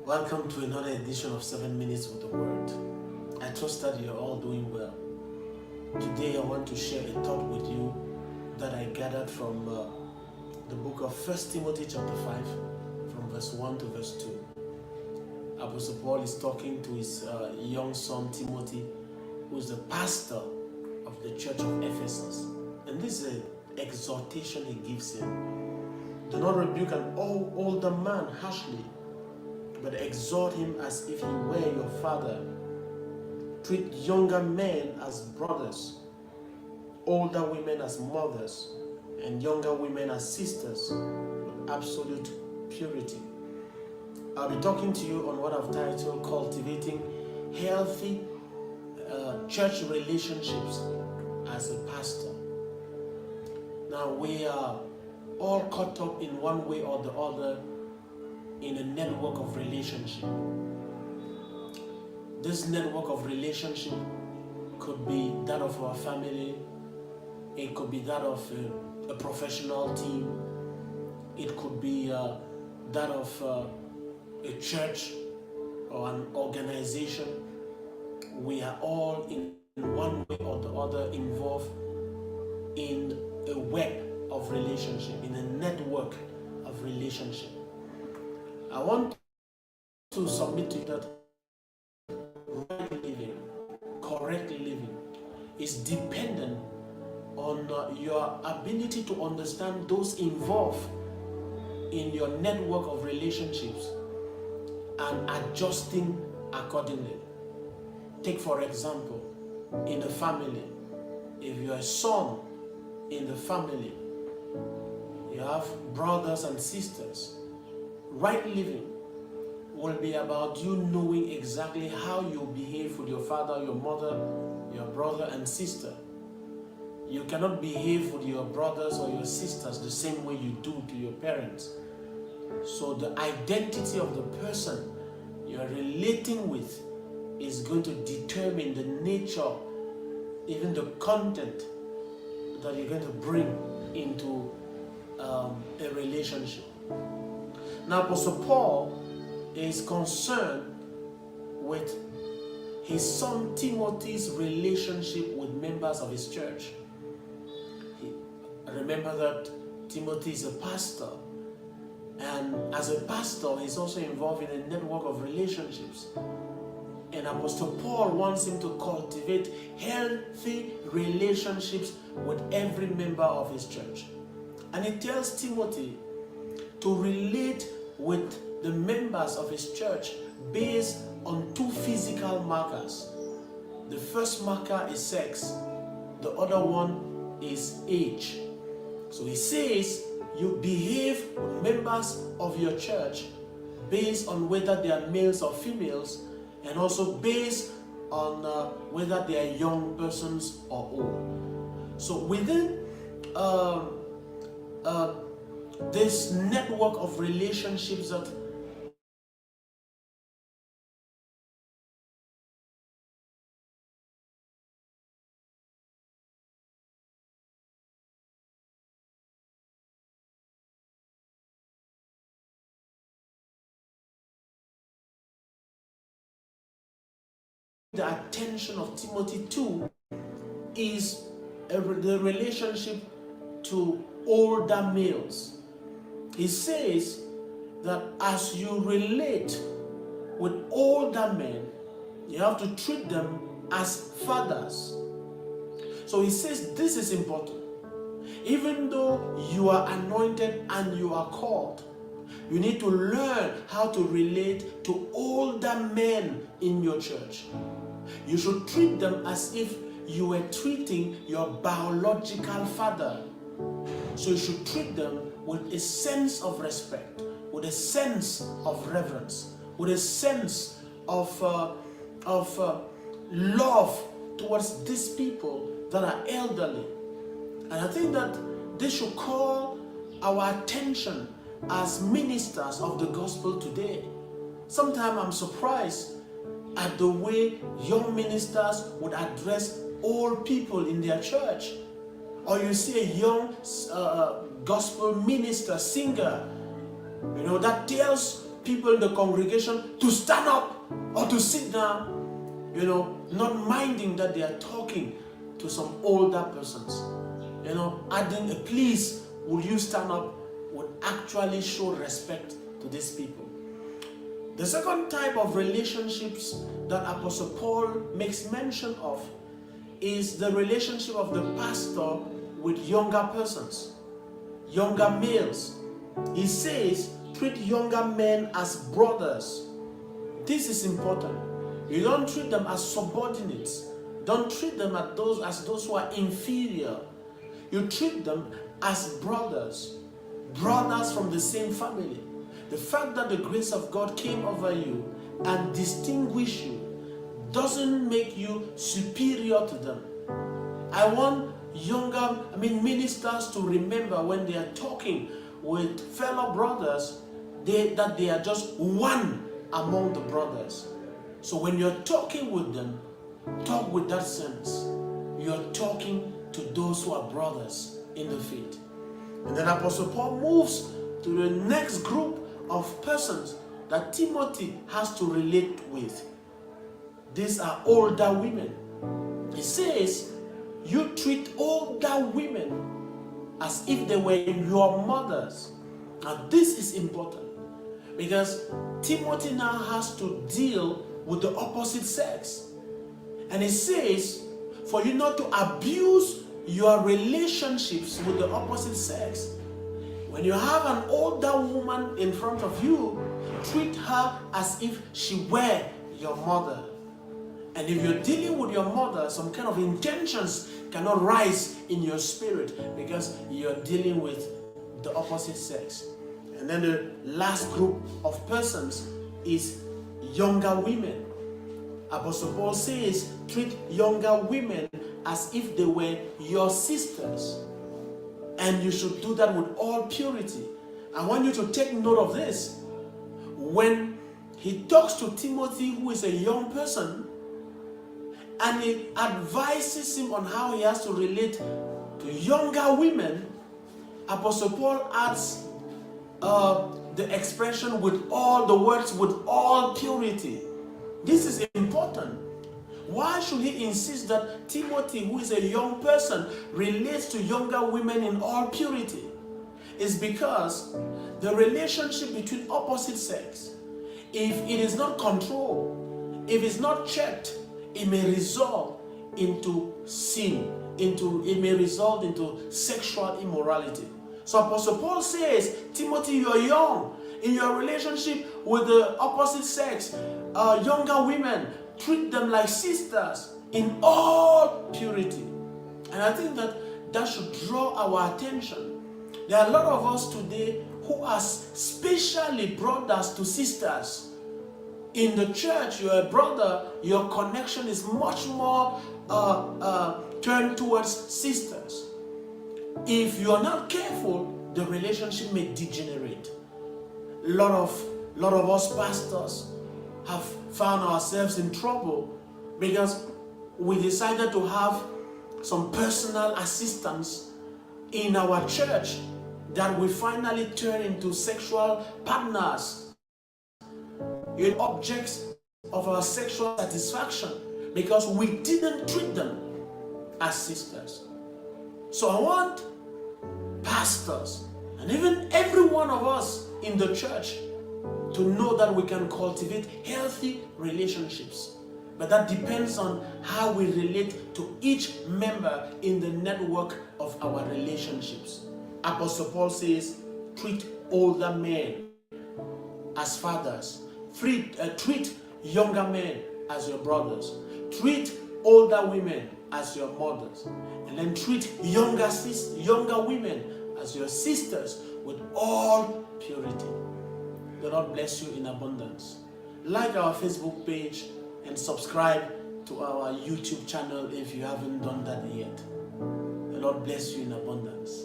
Welcome to another edition of 7 Minutes with the Word. I trust that you're all doing well. Today I want to share a thought with you that I gathered from the book of 1 Timothy chapter 5 from verse 1 to verse 2. Apostle Paul is talking to his young son Timothy, who is the pastor of the church of Ephesus. And this is an exhortation he gives him. Do not rebuke an older man harshly, but exhort him as if he were your father. Treat younger men as brothers, older women as mothers, and younger women as sisters with absolute purity. I'll be talking to you on what I've titled Cultivating Healthy Church Relationships as a pastor. Now, we are all caught up in one way or the other in a network of relationship. This network of relationship could be that of our family, it could be that of a professional team, it could be that of a church or an organization. We are all in one way or the other involved in a web of relationship, in a network of relationship. I want to submit to you that right living, correct living, is dependent on your ability to understand those involved in your network of relationships and adjusting accordingly. Take for example, in the family, if you're a son in the family, you have brothers and sisters. Right living will be about you knowing exactly how you behave with your father, your mother, your brother and sister. You cannot behave with your brothers or your sisters the same way you do to your parents. So the identity of the person you're relating with is going to determine the nature, even the content that you're going to bring into a relationship. Now, Apostle Paul is concerned with his son Timothy's relationship with members of his church. Remember that Timothy is a pastor, and as a pastor, he's also involved in a network of relationships. And Apostle Paul wants him to cultivate healthy relationships with every member of his church. And he tells Timothy to relate with the members of his church based on two physical markers. The first marker is sex, the other one is age. So he says you behave with members of your church based on whether they are males or females, and also based on whether they are young persons or old. So within this network of relationships that the attention of Timothy to is the relationship to older males. He says that as you relate with older men, you have to treat them as fathers. So he says this is important. Even though you are anointed and you are called, you need to learn how to relate to older men in your church. You should treat them as if you were treating your biological father. So you should treat them with a sense of respect, with a sense of reverence, with a sense of love towards these people that are elderly. And I think that this should call our attention as ministers of the gospel today. Sometimes I'm surprised at the way young ministers would address old people in their church. Or you see a young gospel minister, singer, that tells people in the congregation to stand up or to sit down, not minding that they are talking to some older persons. Adding a please, would you stand up, would actually show respect to these people. The second type of relationships that Apostle Paul makes mention of is the relationship of the pastor with younger persons, younger males. He says, treat younger men as brothers. This is important. You don't treat them as subordinates. Don't treat them as those who are inferior. You treat them as brothers from the same family. The fact that the grace of God came over you and distinguished you doesn't make you superior to them. I want ministers to remember when they are talking with fellow brothers that they are just one among the brothers. So when you're talking with them, talk with that sense. You're talking to those who are brothers in the faith. And then Apostle Paul moves to the next group of persons that Timothy has to relate with. These are older women. He says, you treat older women as if they were your mothers. Now this is important because Timothy now has to deal with the opposite sex. And he says, for you not to abuse your relationships with the opposite sex. When you have an older woman in front of you, treat her as if she were your mother. And if you're dealing with your mother, some kind of intentions cannot rise in your spirit because you're dealing with the opposite sex. And then the last group of persons is younger women. Apostle Paul says, treat younger women as if they were your sisters. And you should do that with all purity. I want you to take note of this. When he talks to Timothy, who is a young person, and he advises him on how he has to relate to younger women, Apostle Paul adds the expression with all the words, with all purity. This is important. Why should he insist that Timothy, who is a young person, relates to younger women in all purity? It's because the relationship between opposite sex, if it is not controlled, if it's not checked, it may result into sin, it may result into sexual immorality. So Apostle Paul says, Timothy, you're young. In your relationship with the opposite sex, younger women, treat them like sisters in all purity. And I think that should draw our attention. There are a lot of us today who are spatially brothers to sisters. In the church, you're a brother, your connection is much more turned towards sisters. If you're not careful, the relationship may degenerate. A lot of us pastors have found ourselves in trouble because we decided to have some personal assistants in our church that we finally turn into sexual partners, objects of our sexual satisfaction, because we didn't treat them as sisters. So I want pastors and even every one of us in the church to know that we can cultivate healthy relationships. But that depends on how we relate to each member in the network of our relationships. Apostle Paul says, treat older men as fathers. Treat younger men as your brothers. Treat older women as your mothers. And then treat younger women as your sisters with all purity. The Lord bless you in abundance. Like our Facebook page and subscribe to our YouTube channel if you haven't done that yet. The Lord bless you in abundance.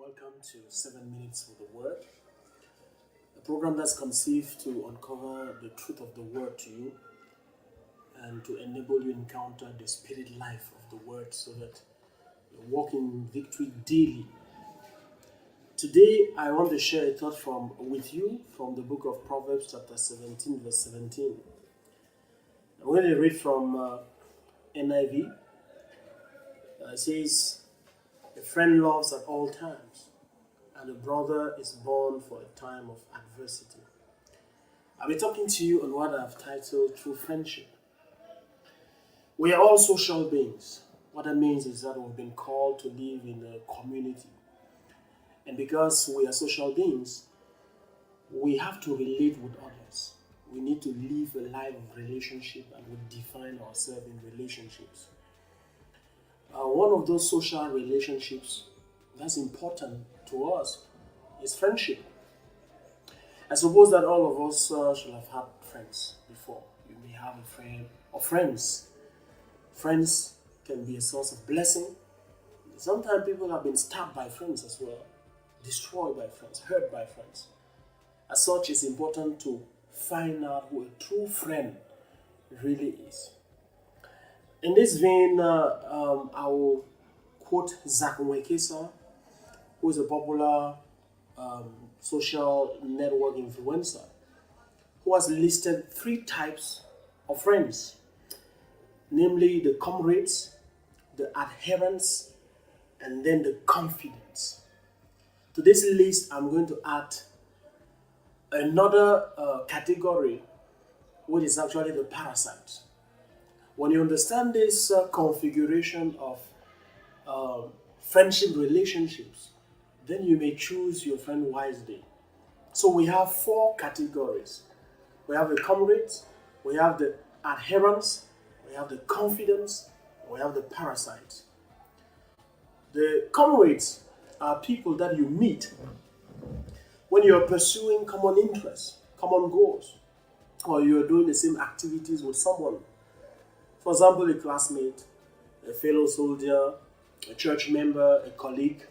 welcome to 7 Minutes with the Word, a program that's conceived to uncover the truth of the Word to you and to enable you encounter the spirit life of the Word so that you walk in victory daily. Today, I want to share a thought with you from the book of Proverbs chapter 17, verse 17. I'm going to read from NIV. It says, "A friend loves at all times, and a brother is born for a time of adversity." I'll be talking to you on what I've titled True Friendship. We are all social beings. What that means is that we've been called to live in a community. And because we are social beings, we have to relate with others. We need to live a life of relationship, and we define ourselves in relationships. One of those social relationships that's important to us is friendship. I suppose that all of us should have had friends before. You may have a friend or friends. Friends can be a source of blessing. Sometimes people have been stabbed by friends as well, destroyed by friends, hurt by friends. As such, it's important to find out who a true friend really is. In this vein, I will quote Zach Mwekesa, who is a popular social network influencer, who has listed 3 types of friends, namely the comrades, the adherents, and then the confidants. To this list, I'm going to add another category, which is actually the parasites. When you understand this configuration of friendship relationships, then you may choose your friend wisely. So we have 4 categories. We have the comrades, we have the adherents, we have the confidants, and we have the parasites. The comrades are people that you meet when you're pursuing common interests, common goals, or you're doing the same activities with someone. For example, a classmate, a fellow soldier, a church member, a colleague,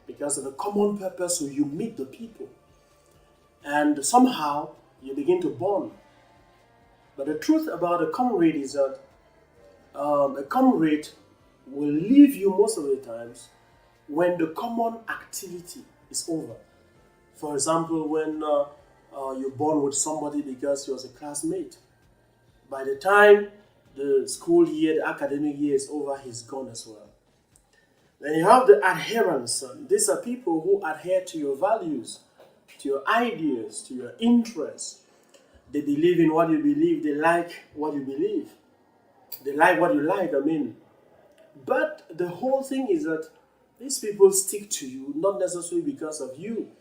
because of a common purpose, so you meet the people. And somehow, you begin to bond. But the truth about a comrade is that a comrade will leave you most of the times when the common activity is over. For example, when you bond with somebody because he was a classmate, by the time the school year, the academic year is over, he's gone as well. Then you have the adherents. These are people who adhere to your values, to your ideas, to your interests. They believe in what you believe. They like what you believe. They like what you like, But the whole thing is that these people stick to you, not necessarily because of you,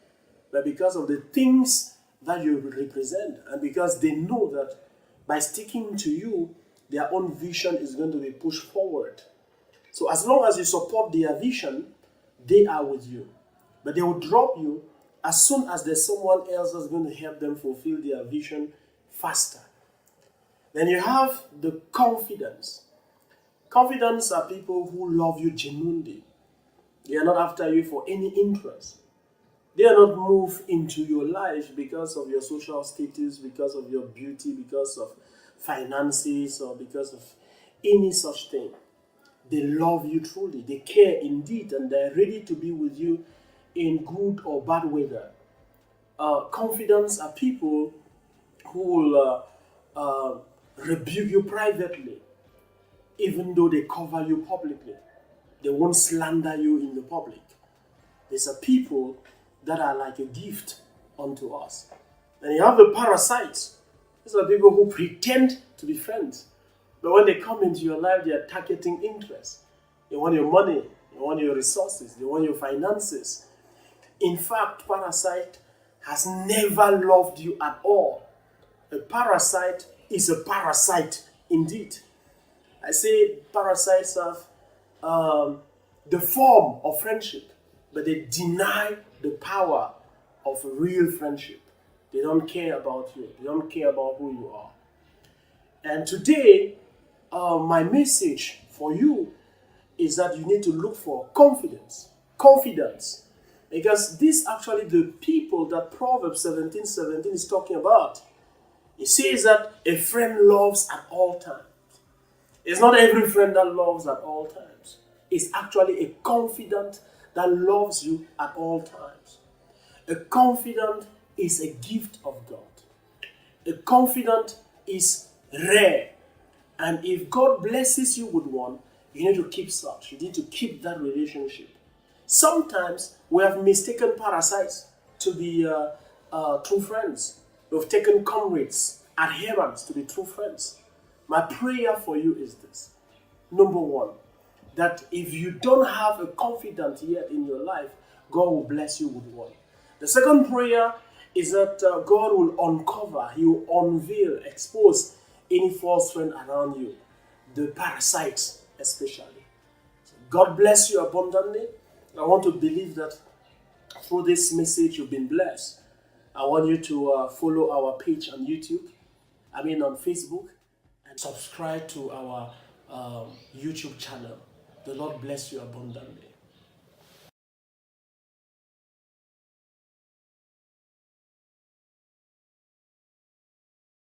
but because of the things that you represent, and because they know that by sticking to you, their own vision is going to be pushed forward. So as long as you support their vision, they are with you. But they will drop you as soon as there's someone else that's going to help them fulfill their vision faster. Then you have the confidence. Confidence are people who love you genuinely. They are not after you for any interest. They are not moved into your life because of your social status, because of your beauty, because of finances, or because of any such thing. They love you truly. They care indeed, and they're ready to be with you in good or bad weather. Confidence are people who will rebuke you privately, even though they cover you publicly. They won't slander you in the public. These are people that are like a gift unto us. And you have the parasites. These are people who pretend to be friends. But when they come into your life, they are targeting interests. They want your money. They want your resources. They want your finances. In fact, parasite has never loved you at all. A parasite is a parasite indeed. I say parasites have the form of friendship, but they deny the power of real friendship. They don't care about you. They don't care about who you are. And today, my message for you is that you need to look for confidence. Confidence. Because these actually the people that Proverbs 17:17 is talking about. It says that a friend loves at all times. It's not every friend that loves at all times. It's actually a confidant that loves you at all times. A confidant is a gift of God. A confidant is rare. And if God blesses you with one, you need to keep such. You need to keep that relationship. Sometimes we have mistaken parasites to be true friends. We've taken comrades, adherents to be true friends. My prayer for you is this. Number one, that if you don't have a confidant yet in your life, God will bless you with one. The second prayer is that God will uncover, He will unveil, expose any false friend around you, the parasites especially. So God bless you abundantly. I want to believe that through this message you've been blessed. I want you to follow our page on YouTube, on Facebook, and subscribe to our YouTube channel. The Lord bless you abundantly.